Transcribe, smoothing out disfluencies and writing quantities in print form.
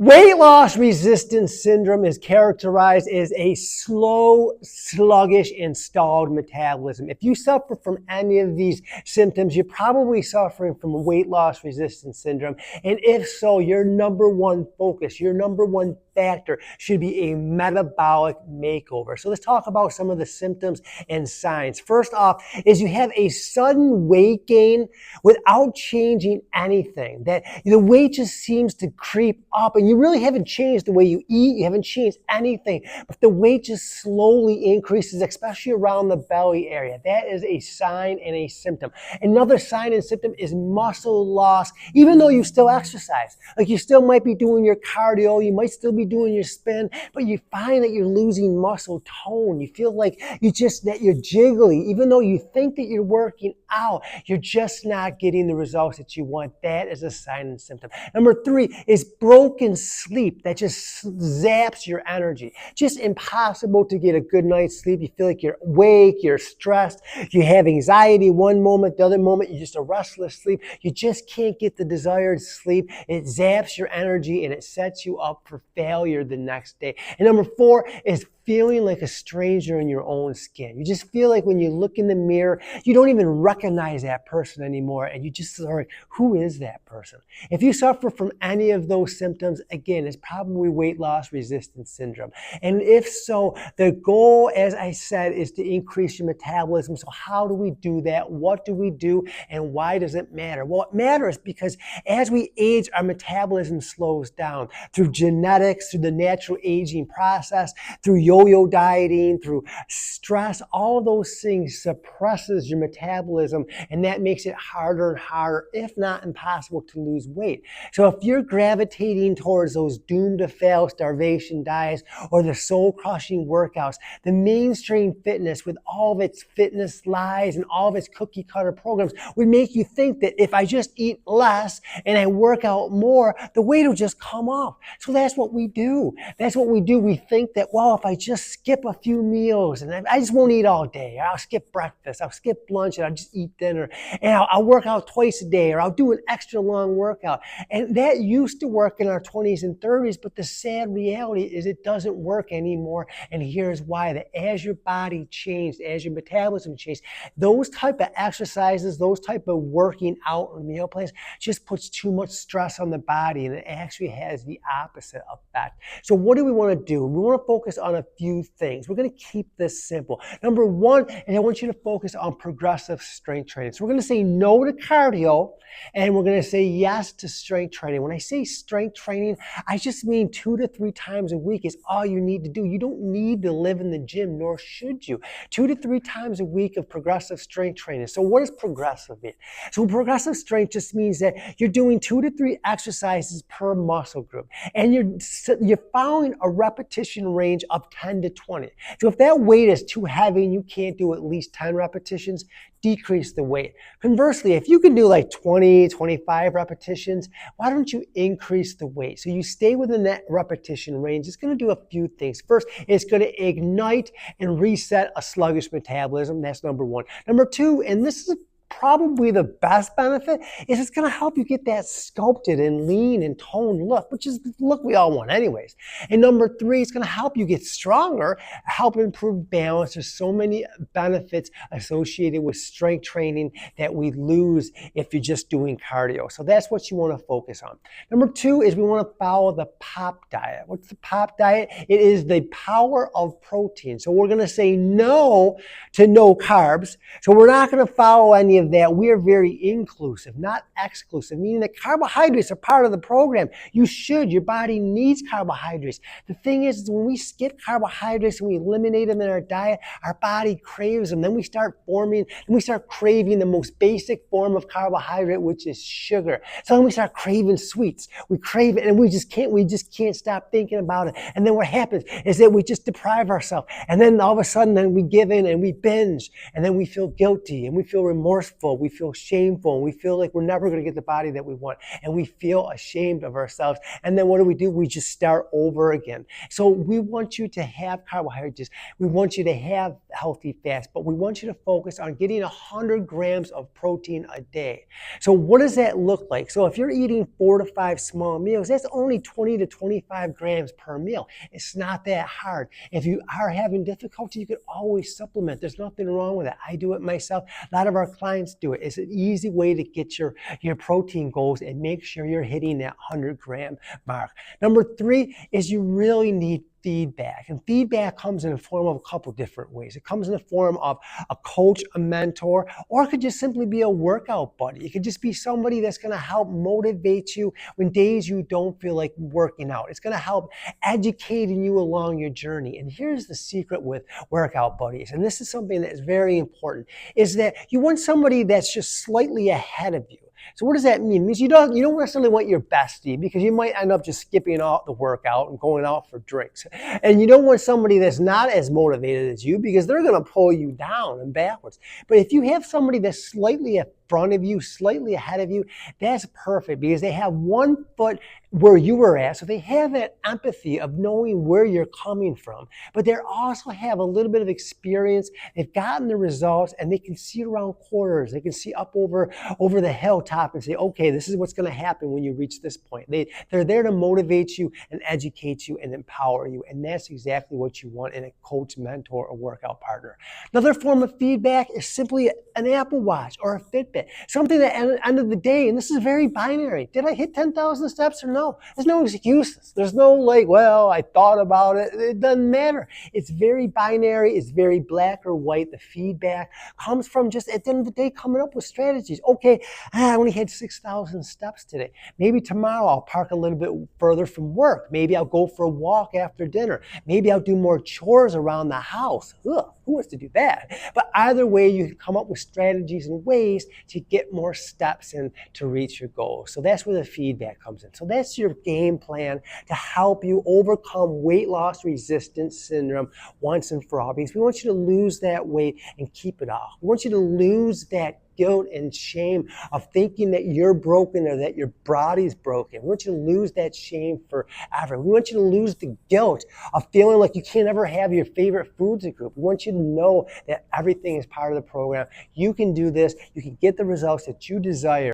Weight loss resistance syndrome is characterized as a slow, sluggish, and stalled metabolism. If you suffer from any of these symptoms, you're probably suffering from weight loss resistance syndrome. And if so, your number one focus, your number one factor should be a metabolic makeover. So let's talk about some of the symptoms and signs. First off is you have a sudden weight gain without changing anything. That the weight just seems to creep up and you really haven't changed the way you eat, you haven't changed anything, but the weight just slowly increases, especially around the belly area. That is a sign and a symptom. Another sign and symptom is muscle loss, even though you still exercise. Like you still might be doing your cardio, you might still be doing your spin, but you find that you're losing muscle tone. You feel like that you're jiggly, even though you think that you're working out, you're just not getting the results that you want. That is a sign and symptom. Number 3 is broken sleep that just zaps your energy. Just impossible to get a good night's sleep. You feel like you're awake, you're stressed, you have anxiety one moment, the other moment you're just a restless sleep. You just can't get the desired sleep. It zaps your energy and it sets you up for failure the next day. And number 4 is feeling like a stranger in your own skin. You just feel like when you look in the mirror, you don't even recognize that person anymore. And you just are like, who is that person? If you suffer from any of those symptoms, again, it's probably weight loss resistance syndrome. And if so, the goal, as I said, is to increase your metabolism. So how do we do that? What do we do? And why does it matter? Well, it matters because as we age, our metabolism slows down through genetics, through the natural aging process, through yo-yo dieting, through stress. All of those things suppresses your metabolism, and that makes it harder and harder, if not impossible, to lose weight. So if you're gravitating towards those doomed to fail starvation diets or the soul-crushing workouts, the mainstream fitness with all of its fitness lies and all of its cookie cutter programs would make you think that if I just eat less and I work out more, the weight will just come off. So that's what we do. That's what we do. We think that, well, if I just skip a few meals and I just won't eat all day, or I'll skip breakfast, I'll skip lunch, and I'll just eat dinner, and I'll work out twice a day, or I'll do an extra long workout. And that used to work in our 20s and 30s, but the sad reality is it doesn't work anymore. And here's why: that as your body changed, as your metabolism changed, those type of exercises, those type of working out or meal plans just puts too much stress on the body, and it actually has the opposite effect. So what do we want to do? We want to focus on a few things. We're going to keep this simple. Number 1, and I want you to focus on progressive strength training. So we're going to say no to cardio, and we're going to say yes to strength training. When I say strength training, I just mean 2 to 3 times a week is all you need to do. You don't need to live in the gym, nor should you. 2 to 3 times a week of progressive strength training. So what does progressive mean? So progressive strength just means that you're doing 2 to 3 exercises per muscle group, and you're following a repetition range of 10 to 20. So if that weight is too heavy and you can't do at least 10 repetitions, decrease the weight. Conversely, if you can do like 20, 25 repetitions, why don't you increase the weight? So you stay within that repetition range. It's going to do a few things. First, it's going to ignite and reset a sluggish metabolism. That's number 1. Number 2, and this is probably the best benefit, is it's going to help you get that sculpted and lean and toned look, which is the look we all want anyways. And number 3, it's going to help you get stronger, help improve balance. There's so many benefits associated with strength training that we lose if you're just doing cardio. So that's what you want to focus on. Number 2 is we want to follow the POP diet. What's the POP diet? It is the power of protein. So we're going to say no to no carbs. So we're not going to follow any of that. We are very inclusive, not exclusive, meaning that carbohydrates are part of the program. Your body needs carbohydrates. The thing is when we skip carbohydrates and we eliminate them in our diet, our body craves them. Then we start craving the most basic form of carbohydrate, which is sugar. So then we start craving sweets. We crave it and we just can't stop thinking about it. And then what happens is that we just deprive ourselves. And then all of a sudden then we give in and we binge, and then we feel guilty and we feel remorseful remorseful, we feel shameful, and we feel like we're never going to get the body that we want, and we feel ashamed of ourselves. And then what do? We just start over again. So we want you to have carbohydrates. We want you to have healthy fats, but we want you to focus on getting 100 grams of protein a day. So what does that look like? So if you're eating 4 to 5 small meals, that's only 20 to 25 grams per meal. It's not that hard. If you are having difficulty, you can always supplement. There's nothing wrong with it. I do it myself. A lot of our clients do it. It's an easy way to get your protein goals and make sure you're hitting that 100-gram mark. Number 3 is you really need feedback. And feedback comes in the form of a couple different ways. It comes in the form of a coach, a mentor, or it could just simply be a workout buddy. It could just be somebody that's going to help motivate you when days you don't feel like working out. It's going to help educating you along your journey. And here's the secret with workout buddies, and this is something that is very important, is that you want somebody that's just slightly ahead of you. So what does that mean? It means you don't necessarily want your bestie, because you might end up just skipping out the workout and going out for drinks. And you don't want somebody that's not as motivated as you, because they're going to pull you down and backwards. But if you have somebody that's slightly in front of you, slightly ahead of you, that's perfect, because they have one foot where you were at. So they have that empathy of knowing where you're coming from, but they also have a little bit of experience. They've gotten the results, and they can see around corners. They can see up over the hilltop and say, okay, this is what's going to happen when you reach this point. They're there to motivate you and educate you and empower you. And that's exactly what you want in a coach, mentor, or workout partner. Another form of feedback is simply an Apple Watch or a Fitbit. Something that at the end of the day, and this is very binary, did I hit 10,000 steps or no? There's no excuses. There's no like, well, I thought about it. It doesn't matter. It's very binary. It's very black or white. The feedback comes from just at the end of the day coming up with strategies. Okay, I only had 6,000 steps today. Maybe tomorrow I'll park a little bit further from work. Maybe I'll go for a walk after dinner. Maybe I'll do more chores around the house. Ugh, who wants to do that? But either way, you can come up with strategies and ways to get more steps in to reach your goals. So that's where the feedback comes in. So that's your game plan to help you overcome weight loss resistance syndrome once and for all, because we want you to lose that weight and keep it off. We want you to lose that guilt and shame of thinking that you're broken or that your body's broken. We want you to lose that shame forever. We want you to lose the guilt of feeling like you can't ever have your favorite foods group. We want you to know that everything is part of the program. You can do this. You can get the results that you desire.